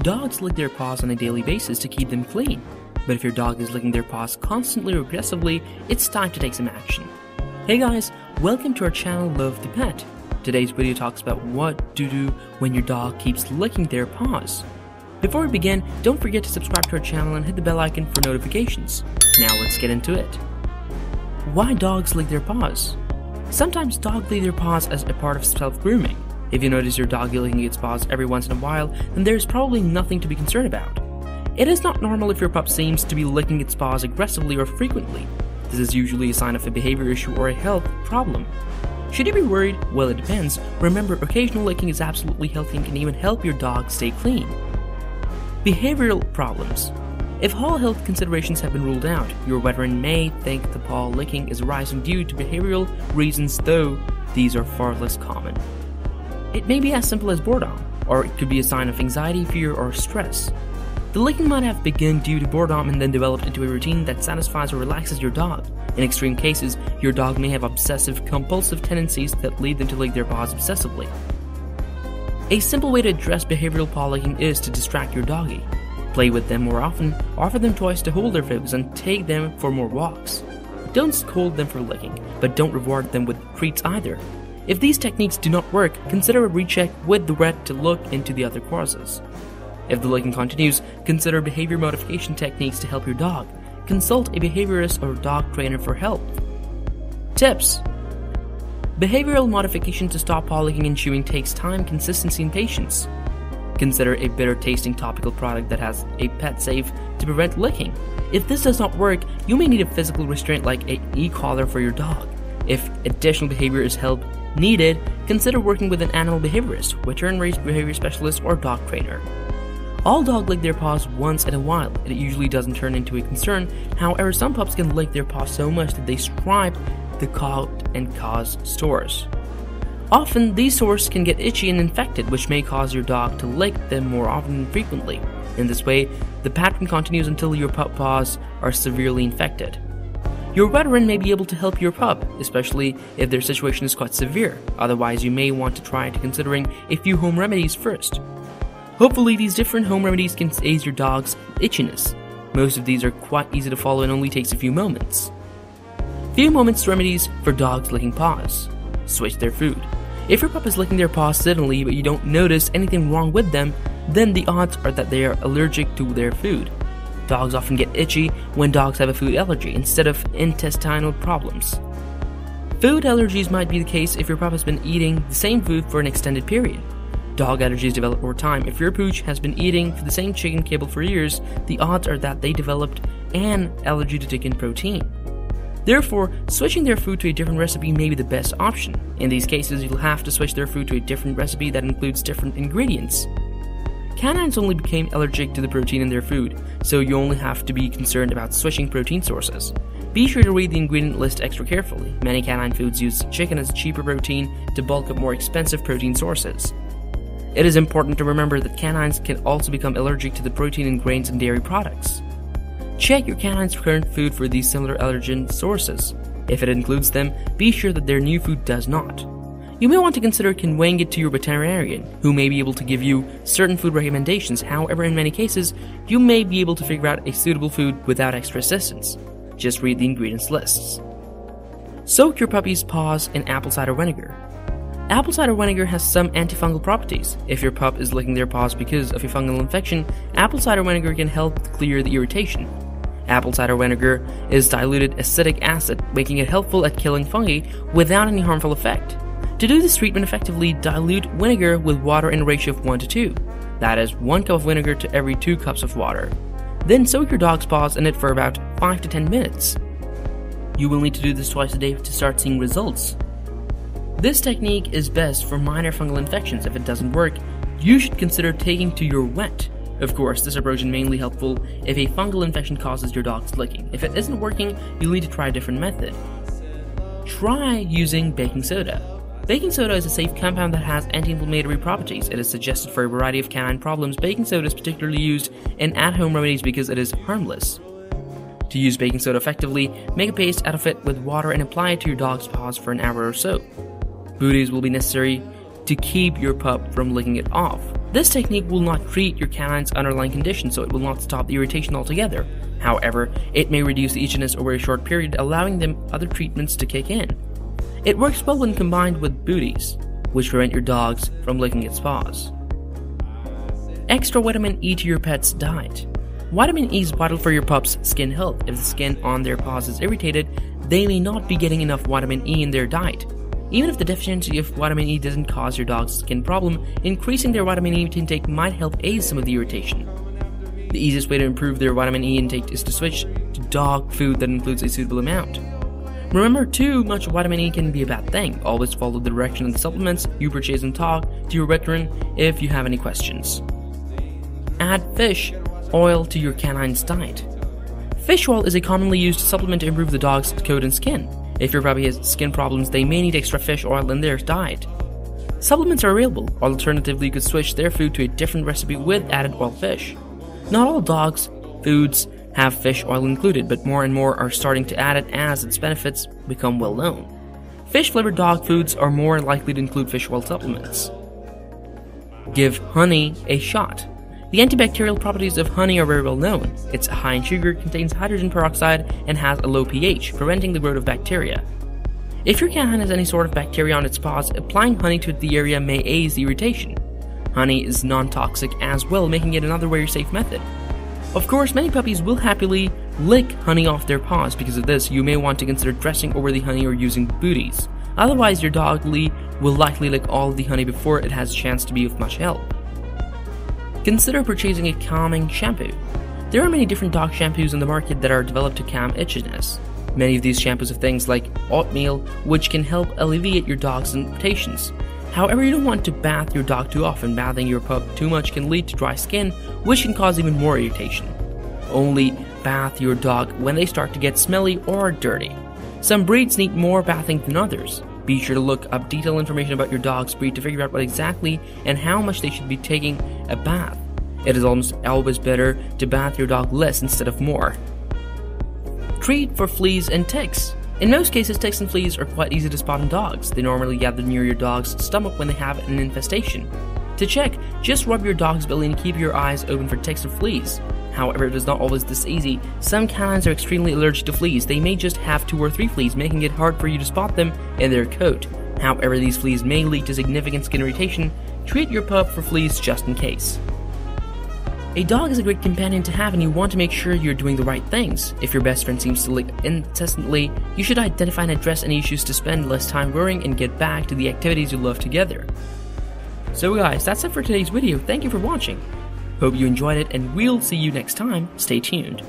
Dogs lick their paws on a daily basis to keep them clean, but if your dog is licking their paws constantly or aggressively, it's time to take some action. Hey guys, welcome to our channel Love the Pet. Today's video talks about what to do when your dog keeps licking their paws. Before we begin, don't forget to subscribe to our channel and hit the bell icon for notifications. Now let's get into it. Why dogs lick their paws? Sometimes dogs lick their paws as a part of self-grooming. If you notice your dog licking its paws every once in a while, then there's probably nothing to be concerned about. It is not normal if your pup seems to be licking its paws aggressively or frequently. This is usually a sign of a behavior issue or a health problem. Should you be worried? Well, it depends. Remember, occasional licking is absolutely healthy and can even help your dog stay clean. Behavioral problems. If all health considerations have been ruled out, your veteran may think the paw licking is arising due to behavioral reasons, though these are far less common. It may be as simple as boredom, or it could be a sign of anxiety, fear, or stress. The licking might have begun due to boredom and then developed into a routine that satisfies or relaxes your dog. In extreme cases, your dog may have obsessive-compulsive tendencies that lead them to lick their paws obsessively. A simple way to address behavioral paw licking is to distract your doggy. Play with them more often, offer them toys to hold their focus, and take them for more walks. Don't scold them for licking, but don't reward them with treats either. If these techniques do not work, consider a recheck with the vet to look into the other causes. If the licking continues, consider behavior modification techniques to help your dog. Consult a behaviorist or dog trainer for help. Tips: behavioral modification to stop paw licking and chewing takes time, consistency, and patience. Consider a bitter-tasting topical product that has a pet safe to prevent licking. If this does not work, you may need a physical restraint like an e-collar for your dog. If additional behavior is help needed, consider working with an animal behaviorist, veterinary behavior specialist, or dog trainer. All dogs lick their paws once in a while. It usually doesn't turn into a concern. However, some pups can lick their paws so much that they stripe the coat and cause sores. Often, these sores can get itchy and infected, which may cause your dog to lick them more often and frequently. In this way, the pattern continues until your pup paws are severely infected. Your veteran may be able to help your pup, especially if their situation is quite severe. Otherwise, you may want to try considering a few home remedies first. Hopefully, these different home remedies can ease your dog's itchiness. Most of these are quite easy to follow and only takes a few moments. Few moments remedies for dogs licking paws. Switch their food. If your pup is licking their paws suddenly but you don't notice anything wrong with them, then the odds are that they are allergic to their food. Dogs often get itchy when dogs have a food allergy instead of intestinal problems. Food allergies might be the case if your pup has been eating the same food for an extended period. Dog allergies develop over time. If your pooch has been eating the same chicken kibble for years, the odds are that they developed an allergy to chicken protein. Therefore, switching their food to a different recipe may be the best option. In these cases, you'll have to switch their food to a different recipe that includes different ingredients. Canines only became allergic to the protein in their food, so you only have to be concerned about switching protein sources. Be sure to read the ingredient list extra carefully. Many canine foods use chicken as cheaper protein to bulk up more expensive protein sources. It is important to remember that canines can also become allergic to the protein in grains and dairy products. Check your canine's current food for these similar allergen sources. If it includes them, be sure that their new food does not. You may want to consider conveying it to your veterinarian, who may be able to give you certain food recommendations. However, in many cases, you may be able to figure out a suitable food without extra assistance. Just read the ingredients lists. Soak your puppy's paws in apple cider vinegar. Apple cider vinegar has some antifungal properties. If your pup is licking their paws because of a fungal infection, apple cider vinegar can help clear the irritation. Apple cider vinegar is diluted acetic acid, making it helpful at killing fungi without any harmful effect. To do this treatment effectively, dilute vinegar with water in a ratio of 1 to 2. That is 1 cup of vinegar to every 2 cups of water. Then soak your dog's paws in it for about 5 to 10 minutes. You will need to do this twice a day to start seeing results. This technique is best for minor fungal infections. If it doesn't work, you should consider taking to your vet. Of course, this approach is mainly helpful if a fungal infection causes your dog's licking. If it isn't working, you'll need to try a different method. Try using baking soda. Baking soda is a safe compound that has anti-inflammatory properties. It is suggested for a variety of canine problems. Baking soda is particularly used in at-home remedies because it is harmless. To use baking soda effectively, make a paste out of it with water and apply it to your dog's paws for an hour or so. Booties will be necessary to keep your pup from licking it off. This technique will not treat your canine's underlying condition, so it will not stop the irritation altogether. However, it may reduce the itchiness over a short period, allowing them other treatments to kick in. It works well when combined with booties, which prevent your dogs from licking its paws. Extra vitamin E to your pet's diet. Vitamin E is vital for your pup's skin health. If the skin on their paws is irritated, they may not be getting enough vitamin E in their diet. Even if the deficiency of vitamin E doesn't cause your dog's skin problem, increasing their vitamin E intake might help ease some of the irritation. The easiest way to improve their vitamin E intake is to switch to dog food that includes a suitable amount. Remember, too much vitamin E can be a bad thing. Always follow the direction of the supplements you purchase and talk to your veteran if you have any questions. Add fish oil to your canine's diet. Fish oil is a commonly used supplement to improve the dog's coat and skin. If your puppy has skin problems, they may need extra fish oil in their diet. Supplements are available. Alternatively, you could switch their food to a different recipe with added oil fish. Not all dogs' foods have fish oil included, but more and more are starting to add it as its benefits become well known. Fish-flavored dog foods are more likely to include fish oil supplements. Give honey a shot. The antibacterial properties of honey are very well known. It's high in sugar, contains hydrogen peroxide, and has a low pH, preventing the growth of bacteria. If your canine has any sort of bacteria on its paws, applying honey to the area may ease the irritation. Honey is non-toxic as well, making it another very safe method. Of course, many puppies will happily lick honey off their paws. Because of this, you may want to consider dressing over the honey or using booties. Otherwise, your dog will likely lick all of the honey before it has a chance to be of much help. Consider purchasing a calming shampoo. There are many different dog shampoos on the market that are developed to calm itchiness. Many of these shampoos have things like oatmeal, which can help alleviate your dog's irritations. However, you don't want to bath your dog too often. Bathing your pup too much can lead to dry skin, which can cause even more irritation. Only bath your dog when they start to get smelly or dirty. Some breeds need more bathing than others. Be sure to look up detailed information about your dog's breed to figure out what exactly and how much they should be taking a bath. It is almost always better to bath your dog less instead of more. Treat for fleas and ticks. In most cases, ticks and fleas are quite easy to spot in dogs. They normally gather near your dog's stomach when they have an infestation. To check, just rub your dog's belly and keep your eyes open for ticks or fleas. However, it is not always this easy. Some canines are extremely allergic to fleas. They may just have 2 or 3 fleas, making it hard for you to spot them in their coat. However, these fleas may lead to significant skin irritation. Treat your pup for fleas just in case. A dog is a great companion to have, and you want to make sure you're doing the right things. If your best friend seems to lick incessantly, you should identify and address any issues to spend less time worrying and get back to the activities you love together. So guys, that's it for today's video. Thank you for watching. Hope you enjoyed it, and we'll see you next time. Stay tuned.